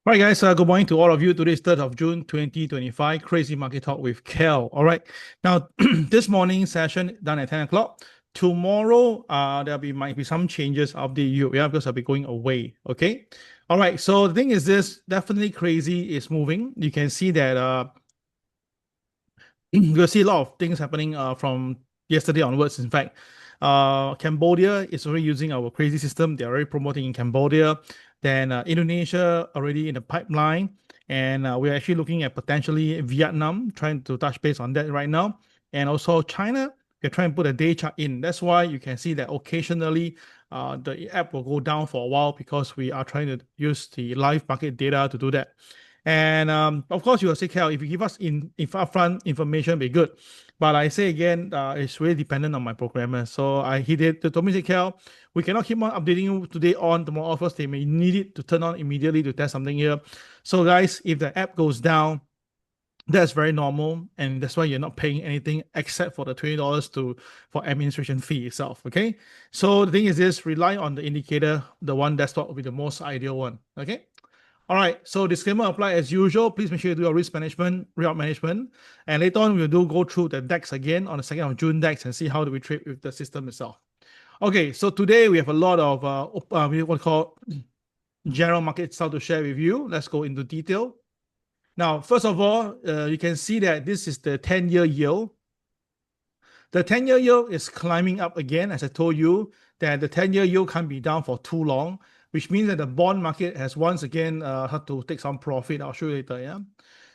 All right, guys, good morning to all of you. Today is 3rd of June, 2025, CRAZII Market Talk with KEL. All right, now, this morning session done at 10 o'clock. Tomorrow, might be some changes of the you, yeah, because I'll be going away, okay? All right, so the thing is this, definitely CRAZII is moving. You can see that you'll see a lot of things happening from yesterday onwards. In fact, Cambodia is already using our CRAZII system. They're already promoting in Cambodia. Then Indonesia already in the pipeline. And we're actually looking at potentially Vietnam, trying to touch base on that right now. And also China, we're trying to put a day chart in. That's why you can see that occasionally the app will go down for a while because we are trying to use the live market data to do that. And of course, you will say, Cal, if you give us if upfront information, be good. But I say again, it's really dependent on my programmer. So he told me, say, Cal, we cannot keep on updating you today on tomorrow. First, they may need it to turn on immediately to test something here. So guys, if the app goes down, that's very normal, and that's why you're not paying anything except for the $20 for administration fee itself. Okay, so the thing is this: rely on the indicator, the one desktop will be the most ideal one. Okay. All right, so disclaimer apply as usual. Please make sure you do your risk management, and later on we'll go through the DEX again on the 2nd of June DEX and see how do we trade with the system itself. Okay, so today we have a lot of what we call general market stuff to share with you. Let's go into detail. Now, first of all, you can see that this is the 10-year yield. The 10-year yield is climbing up again, as I told you, that the 10-year yield can't be down for too long, which means that the bond market has once again had to take some profit. I'll show you later, yeah?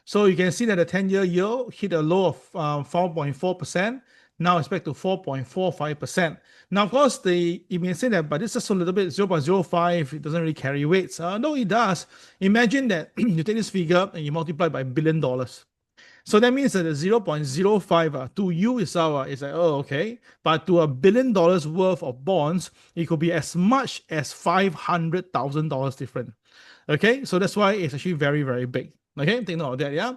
So you can see that the 10-year yield hit a low of 4.4%. Now it's back to 4.45%. Now, of course, you may say that, but it's just a little bit, 0.05, it doesn't really carry weights. No, it does. Imagine that you take this figure and you multiply by $1 billion. So that means that the 0.05 to you is like, oh, okay. But to $1 billion worth of bonds, it could be as much as $500,000 different. Okay, so that's why it's actually very, very big. Okay, take note of that, yeah?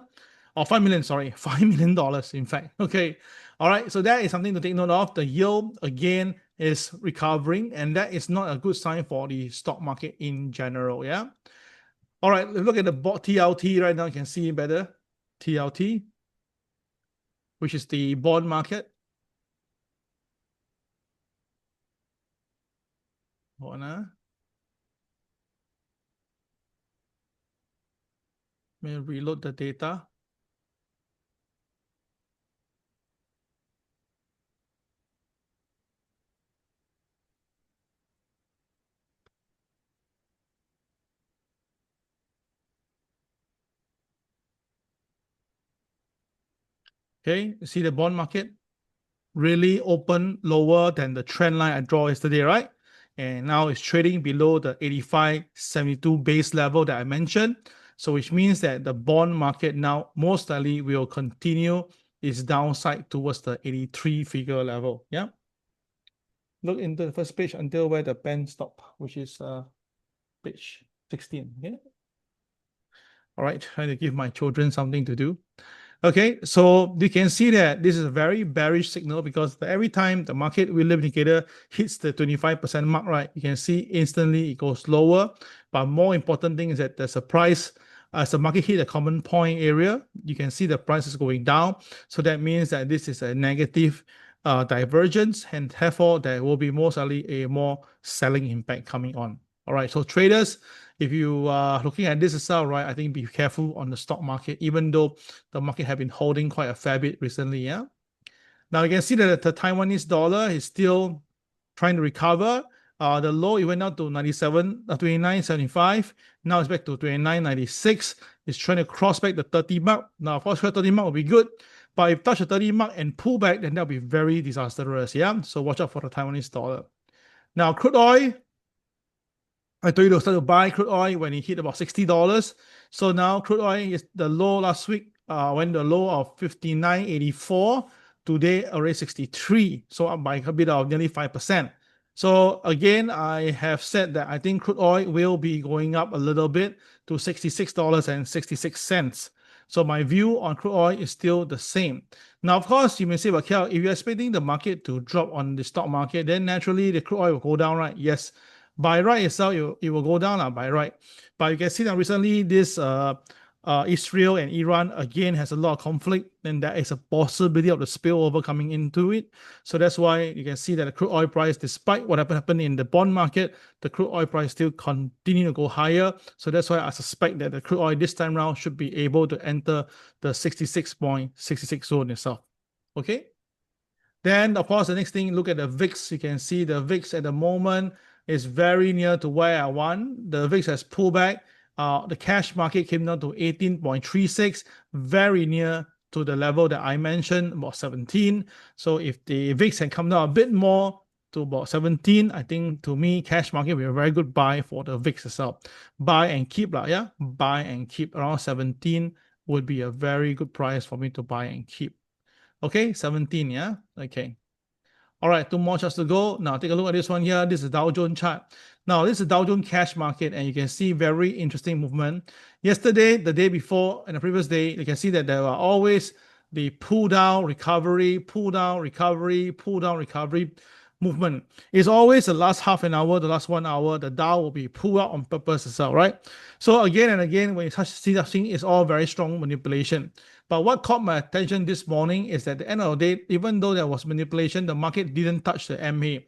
Or 5 million, sorry, $5 million in fact. Okay, all right, so that is something to take note of. The yield, again, is recovering, and that is not a good sign for the stock market in general, yeah? All right, look at the TLT right now, you can see it better. TLT, which is the bond market. Hold on. Let me reload the data. Okay, you see the bond market really open lower than the trend line I draw yesterday, right? And now it's trading below the 85.72 base level that I mentioned. So which means that the bond market now most likely will continue its downside towards the 83 figure level. Yeah. Look into the first page until where the pen stop, which is page 16. Okay. All right, trying to give my children something to do. Okay, so you can see that this is a very bearish signal because every time the market will indicator hits the 25% mark, right, you can see instantly it goes lower. But more important thing is that there's a price, as the market hit a common point area, you can see the price is going down. So that means that this is a negative divergence, and therefore there will be most likely a more selling impact coming on. All right, so traders, if you are looking at this itself, right, I think be careful on the stock market, even though the market have been holding quite a fair bit recently, yeah? Now you can see that the Taiwanese dollar is still trying to recover. The low, it went out to 29.75. Now it's back to 29.96. It's trying to cross back the 30 mark. Now, of course, 30 mark will be good. But if touch the 30 mark and pull back, then that'll be very disastrous, yeah? So watch out for the Taiwanese dollar. Now, crude oil, I told you to start to buy crude oil when it hit about $60. So now crude oil is the low last week, went the low of 59.84. Today already 63. So up by a bit of nearly 5%. So again, I have said that I think crude oil will be going up a little bit to $66.66. So my view on crude oil is still the same. Now, of course, you may say, well, Kel, if you're expecting the market to drop on the stock market, then naturally the crude oil will go down, right? Yes. By right itself, it will go down by right. But you can see that recently this Israel and Iran again has a lot of conflict, and there is a possibility of the spillover coming into it. So that's why you can see that the crude oil price, despite what happened in the bond market, the crude oil price still continue to go higher. So that's why I suspect that the crude oil this time around should be able to enter the 66.66 zone itself. Okay. Then, of course, the next thing, look at the VIX. You can see the VIX at the moment is very near to where I want. The VIX has pulled back. The cash market came down to 18.36, very near to the level that I mentioned, about 17. So if the VIX can come down a bit more to about 17, I think to me, cash market will be a very good buy for the VIX itself. Buy and keep, yeah? Buy and keep around 17 would be a very good price for me to buy and keep. Okay, 17, yeah? Okay. All right, two more charts to go. Now take a look at this one here. This is Dow Jones chart. Now this is Dow Jones cash market, and you can see very interesting movement. Yesterday, the day before, and the previous day, you can see that there are always the pull down, recovery, pull down, recovery, pull down, recovery movement. It's always the last half an hour, the last 1 hour, the Dow will be pulled out on purpose itself, right? So again and again, when you see that thing, it's all very strong manipulation. But what caught my attention this morning is that at the end of the day, even though there was manipulation, the market didn't touch the MA.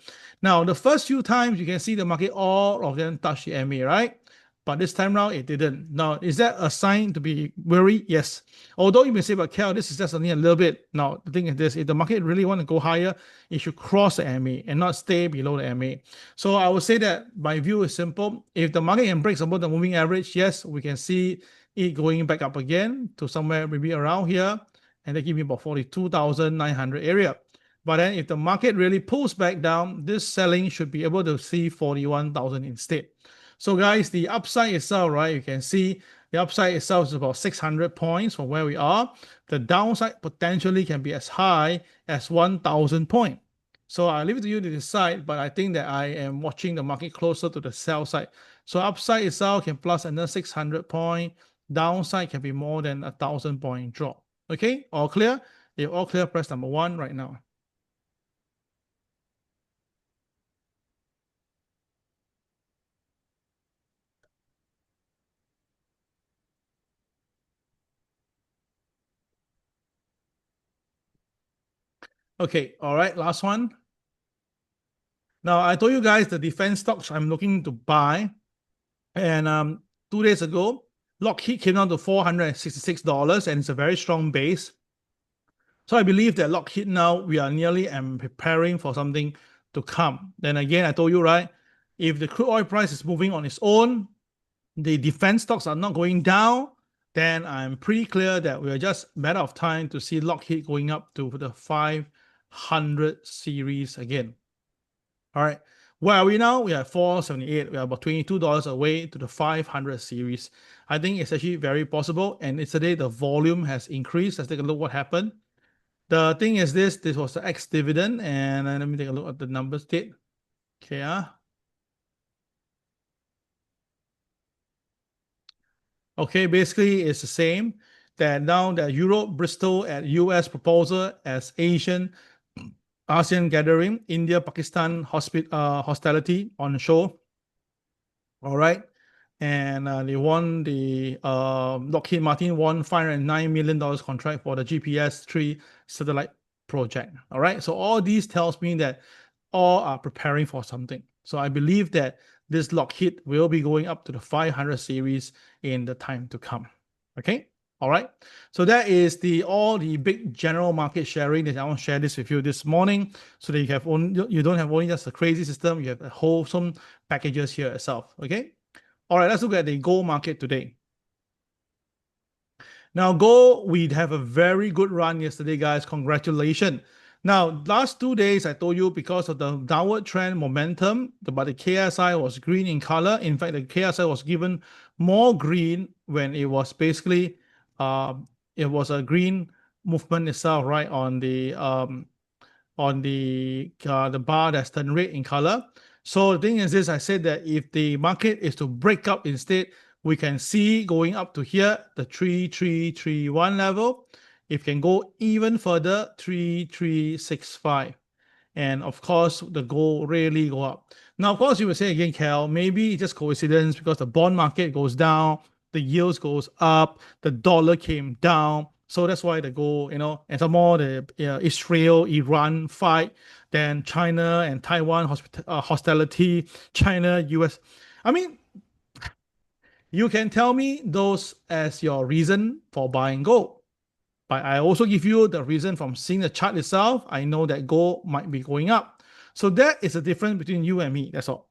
Now, the first few times you can see the market, all of them touch the MA, right? But this time around, it didn't. Now, is that a sign to be worried? Yes. Although you may say, but KEL, this is just only a little bit. Now, the thing is this, if the market really want to go higher, it should cross the MA and not stay below the MA. So I would say that my view is simple. If the market can break above the moving average, yes, we can see it going back up again to somewhere maybe around here, and they give me about 42,900 area. But then if the market really pulls back down, this selling should be able to see 41,000 instead. So guys, the upside itself, right, you can see the upside itself is about 600 points from where we are. The downside potentially can be as high as 1,000 points. So I leave it to you to decide, but I think that I am watching the market closer to the sell side. So upside itself can plus another 600 points. Downside can be more than 1,000 point drop. Okay, all clear? If all clear, press number 1 right now. Okay, all right, last one. Now, I told you guys the defense stocks I'm looking to buy. And 2 days ago, Lockheed came down to $466, and it's a very strong base. So I believe that Lockheed now, we are nearly preparing for something to come. Then again, I told you, right, if the crude oil price is moving on its own, the defense stocks are not going down, then I'm pretty clear that we're just a matter of time to see Lockheed going up to the 500 series again. All right. Where are we now? We are at 478. We are about $22 away to the 500 series. I think it's actually very possible. And yesterday, the volume has increased. Let's take a look what happened. The thing is this was the ex-dividend. And let me take a look at the numbers date. Okay. Okay, basically it's the same. That now that Europe, Bristol at US proposal as ASEAN gathering, India, Pakistan hostility on show. All right. And they won the Lockheed Martin won $509 million contract for the GPS-3 satellite project. All right. So all these tells me that all are preparing for something. So I believe that this Lockheed will be going up to the 500 series in the time to come. Okay. All right. So that is all the big general market sharing that I want to share this with you this morning, so that you don't have only just the crazy system, you have the wholesome packages here itself. Okay. All right, let's look at the gold market today. Now, gold, we have a very good run yesterday, guys. Congratulations. Now, last 2 days, I told you because of the downward trend momentum, but the KSI was green in color. In fact, the KSI was given more green when it was basically, it was a green movement itself, right, on the bar that's turned red in color. So the thing is this, I said that if the market is to break up instead, we can see going up to here, the 3331 level. If can go even further, 3365. And of course, the gold really go up. Now, of course, you will say again, KEL, maybe it's just coincidence because the bond market goes down, the yields goes up, the dollar came down. So that's why the gold, and some more the Israel-Iran fight, then China and Taiwan hostility, China, US. I mean, you can tell me those as your reason for buying gold. But I also give you the reason from seeing the chart itself. I know that gold might be going up. So that is the difference between you and me. That's all.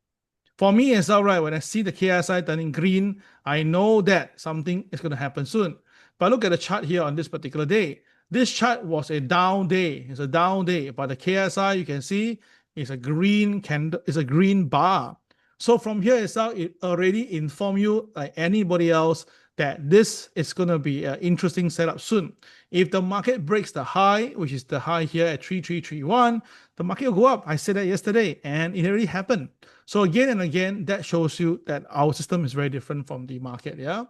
For me, it's all right. When I see the KSI turning green, I know that something is going to happen soon. But look at the chart here on this particular day. This chart was a down day. It's a down day. But the KSI, you can see, is a green candle, is a green bar. So from here itself, it already informed you, like anybody else, that this is going to be an interesting setup soon. If the market breaks the high, which is the high here at 3331, the market will go up. I said that yesterday, and it already happened. So again and again, that shows you that our system is very different from the market. Yeah.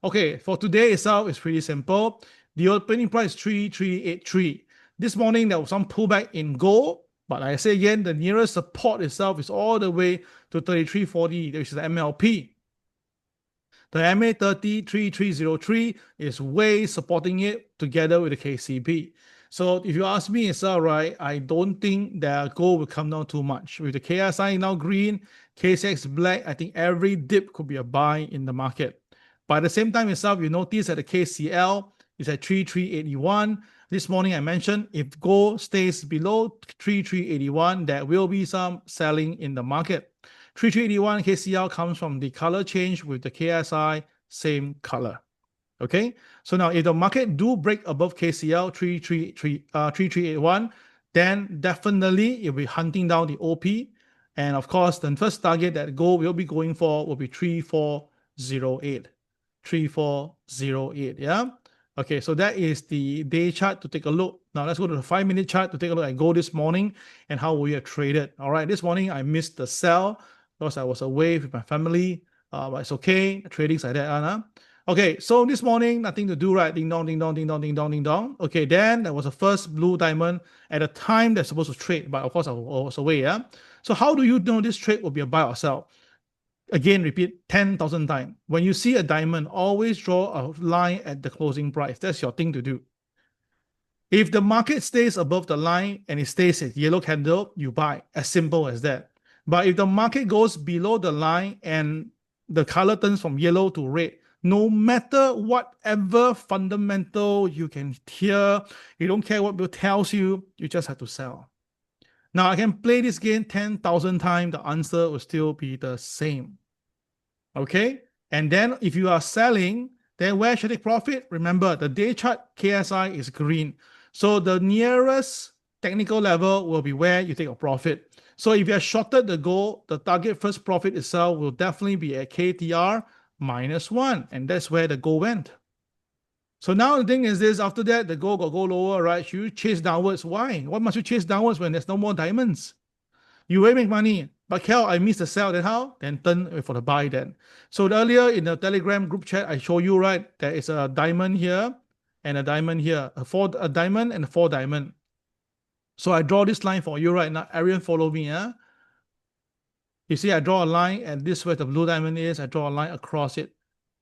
Okay. For today itself, it's pretty simple. The opening price is 3383. This morning there was some pullback in gold, but like I say again, the nearest support itself is all the way to 3340, which is the MLP. The MA30 3303 is way supporting it together with the KCB. So if you ask me, it's all right. I don't think that gold will come down too much. With the KSI now green, KCX black, I think every dip could be a buy in the market. But at the same time itself, you notice that the KCL is at 3381. This morning I mentioned if gold stays below 3381, there will be some selling in the market. 3381 KCL comes from the color change with the KSI, same color. Okay, so now if the market do break above KCL 3381, then definitely you'll be hunting down the OP. And of course, the first target that gold will be going for will be 3408. 3408, yeah? Okay, so that is the day chart to take a look. Now let's go to the 5-minute chart to take a look at gold this morning and how we have traded. All right, this morning I missed the sell because I was away with my family. But it's okay. Trading's like that, huh? Okay, so this morning, nothing to do, right? Ding dong, ding dong, ding dong, ding dong, ding dong. Okay, then there was a first blue diamond at a time that's supposed to trade, but of course I was away, yeah? So how do you know this trade will be a buy or sell? Again, repeat 10,000 times. When you see a diamond, always draw a line at the closing price. That's your thing to do. If the market stays above the line and it stays at yellow candle, you buy. As simple as that. But if the market goes below the line and the color turns from yellow to red, no matter whatever fundamental you can hear, you don't care what Bill tells you, you just have to sell. Now, I can play this game 10,000 times, the answer will still be the same. Okay? And then if you are selling, then where should I take profit? Remember, the day chart KSI is green. So the nearest technical level will be where you take a profit. So if you have shorted the gold, the target first profit itself will definitely be at KTR -1. And that's where the gold went. So now the thing is this, after that, the gold got go lower, right? Should you chase downwards? Why? Why must you chase downwards when there's no more diamonds? You will make money. But KEL, I missed the sell, then how? Then turn for the buy then. So earlier in the Telegram group chat, I show you, right, there is a diamond here and a diamond here, a diamond and a 4 diamond. So I draw this line for you right now. Arian, follow me. Yeah? You see, I draw a line and this is where the blue diamond is. I draw a line across it.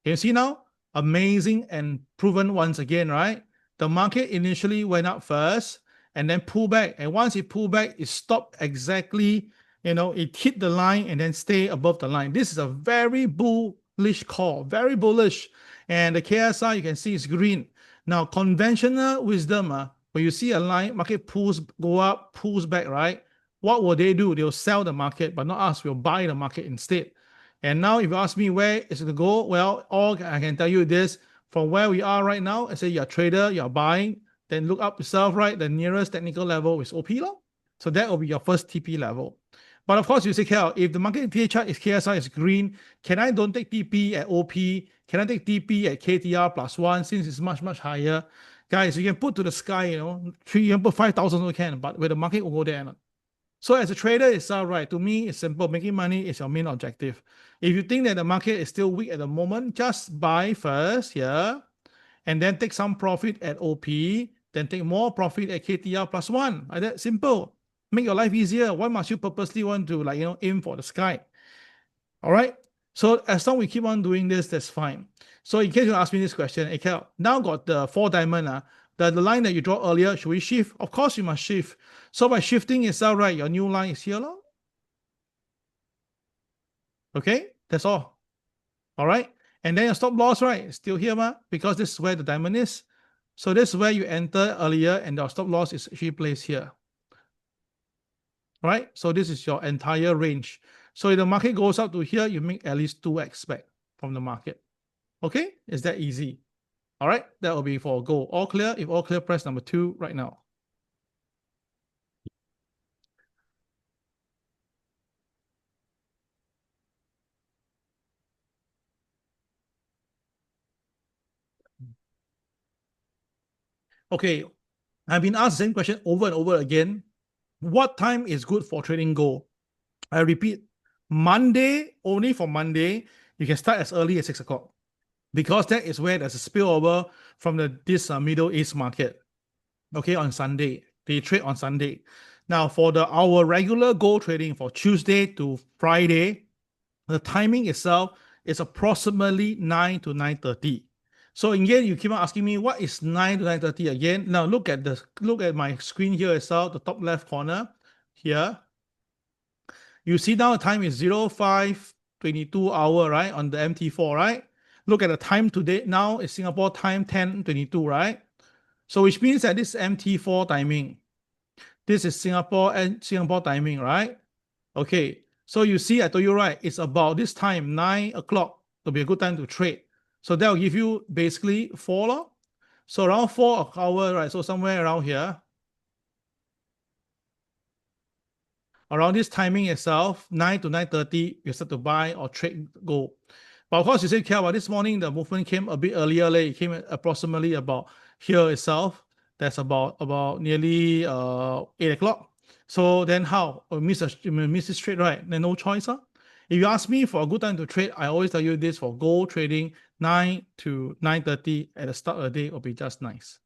Can you see now? Amazing and proven once again, right? The market initially went up first and then pull back. And once it pulled back, it stopped exactly, it hit the line and then stay above the line. This is a very bullish call, very bullish. And the KSI, you can see is green. Now, conventional wisdom, when you see a line, market go up, pulls back, right? What will they do? They'll sell the market, but not us. We'll buy the market instead. And now if you ask me where is it to go, well, all I can tell you this, from where we are right now, I say you're a trader, you're buying, then look up yourself, right? The nearest technical level is OP law. So that will be your first TP level. But of course, you say, KEL, if the market chart is KSI is green, can I don't take TP at OP? Can I take TP at KTR +1 since it's much, much higher? Guys, you can put to the sky, you can put 5,000 you can, but where the market will go there. So as a trader, it's all right. To me, it's simple. Making money is your main objective. If you think that the market is still weak at the moment, just buy first here, and then take some profit at OP, then take more profit at KTR +1. Like that, simple. make your life easier. Why must you purposely want to aim for the sky? All right. So as long as we keep on doing this, that's fine. So in case you ask me this question, hey, KEL, now got the 4 diamond, the line that you draw earlier, should we shift? Of course you must shift. So by shifting itself, right, your new line is here. Okay, that's all. All right. And then your stop loss, right, is still here, because this is where the diamond is. So this is where you enter earlier, and your stop loss is actually placed here. All right. So this is your entire range. So if the market goes up to here, you make at least 2x back from the market. Okay, is that easy? All right, that will be for gold. All clear? If all clear, press number 2 right now. Okay, I've been asked the same question over and over again. What time is good for trading gold? I repeat, Monday, only for Monday, you can start as early as 6 o'clock, because that is where there's a spillover from this Middle East market. Okay, on Sunday. They trade on Sunday. Now, for our regular gold trading for Tuesday to Friday, the timing itself is approximately 9 to 9:30. So again, you keep on asking me, what is 9 to 9:30 again? Now look at my screen here itself, the top left corner here. You see now the time is 05:22 hour, right? On the MT4, right? Look at the time today. Now it's Singapore time 10:22, right? So which means that this MT4 timing, this is Singapore timing, right? Okay. So you see, I told you, right, it's about this time, 9 o'clock, to be a good time to trade. So that will give you basically 4. So around 4 hour, right? So somewhere around here, around this timing itself, 9 to 9:30, you start to buy or trade gold. But of course, you say, KEL, this morning the movement came a bit earlier, it came approximately about here itself. That's about nearly 8 o'clock. So then how? Miss this trade, right? Then no choice. If you ask me for a good time to trade, I always tell you this: for gold trading, 9 to 9:30 at the start of the day will be just nice.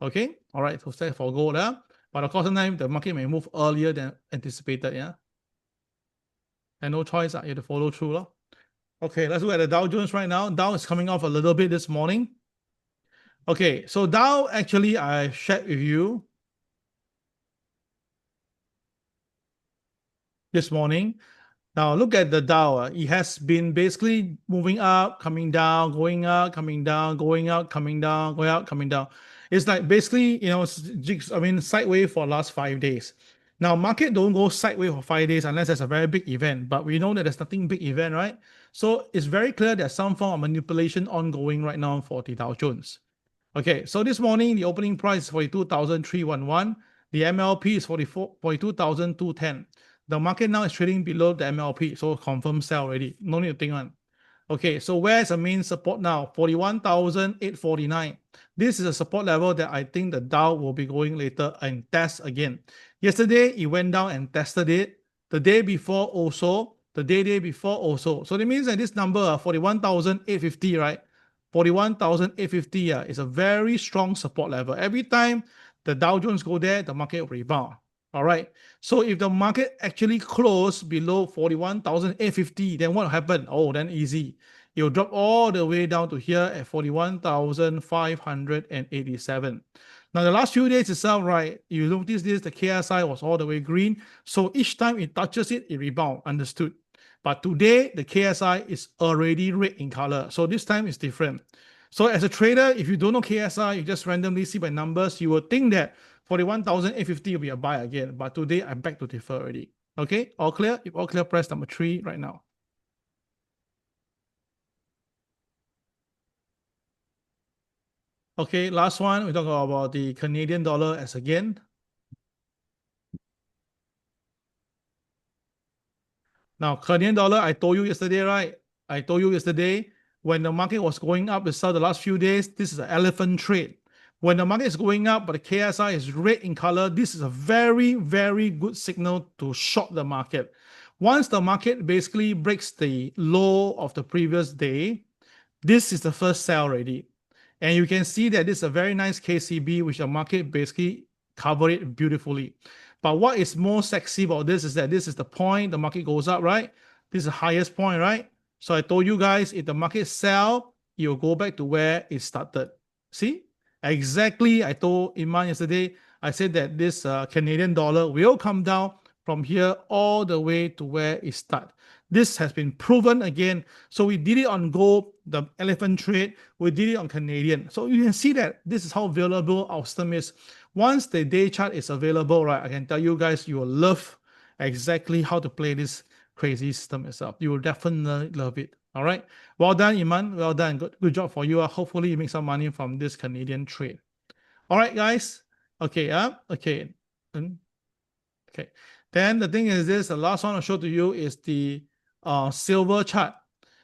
Okay? All right, so that's for gold. But of course, sometimes the market may move earlier than anticipated. Yeah. And no choice. You have to follow through. Okay, let's look at the Dow Jones right now. Dow is coming off a little bit this morning. Okay, so Dow, actually, I shared with you this morning. Now look at the Dow. It has been basically moving up, coming down, going up, coming down, going up, coming down, going up, coming down. It's like basically, sideways for the last 5 days. Now, market don't go sideways for 5 days unless there's a very big event, but we know that there's nothing big event, right? So it's very clear there's some form of manipulation ongoing right now for the Dow Jones. Okay, so this morning, the opening price is 42,311. The MLP is 42,210. The market now is trading below the MLP, so confirm sell already. No need to think on. Okay, so where's the main support now? 41,849. This is a support level that I think the Dow will be going later and test again. Yesterday, it went down and tested it. The day before also. The day before also. So that means that this number, 41,850, right? 41,850 is a very strong support level. Every time the Dow Jones go there, the market will rebound. All right. So if the market actually closed below 41,850, then what will happen? Oh, then easy. It will drop all the way down to here at 41,587. Now, the last few days itself, right, you notice this, the KSI was all the way green. So each time it touches it, it rebounds. Understood. But today, the KSI is already red in color. So this time is different. So as a trader, if you don't know KSI, you just randomly see by numbers, you will think that 41,850 will be a buy again. But today, I'm back to differ already. Okay, all clear? If all clear, press number 3 right now. Okay, last one, we talk about the Canadian dollar as again. Now, Canadian dollar, I told you yesterday, right? I told you yesterday, when the market was going up itself the last few days, this is an elephant trade. When the market is going up, but the KSI is red in color, this is a very, very good signal to short the market. Once the market basically breaks the low of the previous day, this is the first sell already. And you can see that this is a very nice KCB, which the market basically covered it beautifully. But what is more sexy about this is that this is the point the market goes up, right? This is the highest point, right? So I told you guys, if the market sell, you'll go back to where it started. See? Exactly, I told Iman yesterday, I said that this Canadian dollar will come down from here all the way to where it started. This has been proven again. So we did it on gold, the elephant trade. We did it on Canadian. So you can see that this is how valuable our system is. Once the day chart is available, right, I can tell you guys, you will love exactly how to play this crazy system itself. You will definitely love it. All right. Well done, Iman. Well done. Good job for you. Hopefully you make some money from this Canadian trade. All right, guys. Okay. Okay. Okay. Then the thing is this, the last one I'll show to you is the silver chart.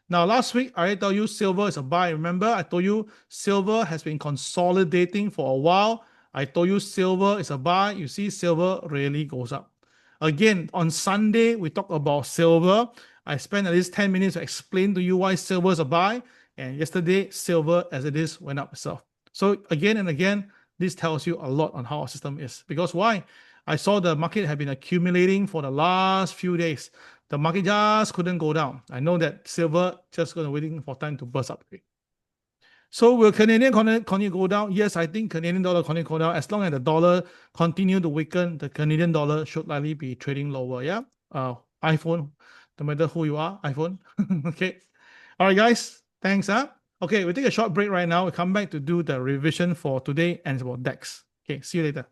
Now, last week, I told you silver is a buy. Remember, I told you silver has been consolidating for a while. I told you silver is a buy. You see, silver really goes up. Again, on Sunday, we talked about silver. I spent at least 10 minutes to explain to you why silver is a buy. And yesterday, silver as it is went up itself. So again and again, this tells you a lot on how our system is. Because why? I saw the market have been accumulating for the last few days. The market just couldn't go down. I know that silver just going to waiting for time to burst up. So will Canadian continue to go down? Yes, I think Canadian dollar continue to go down. As long as the dollar continue to weaken, the Canadian dollar should likely be trading lower. Yeah. iPhone, no matter who you are, iPhone. Okay. All right, guys. Thanks. Okay, we'll take a short break right now. We'll come back to do the revision for today and it's about DEX. Okay, see you later.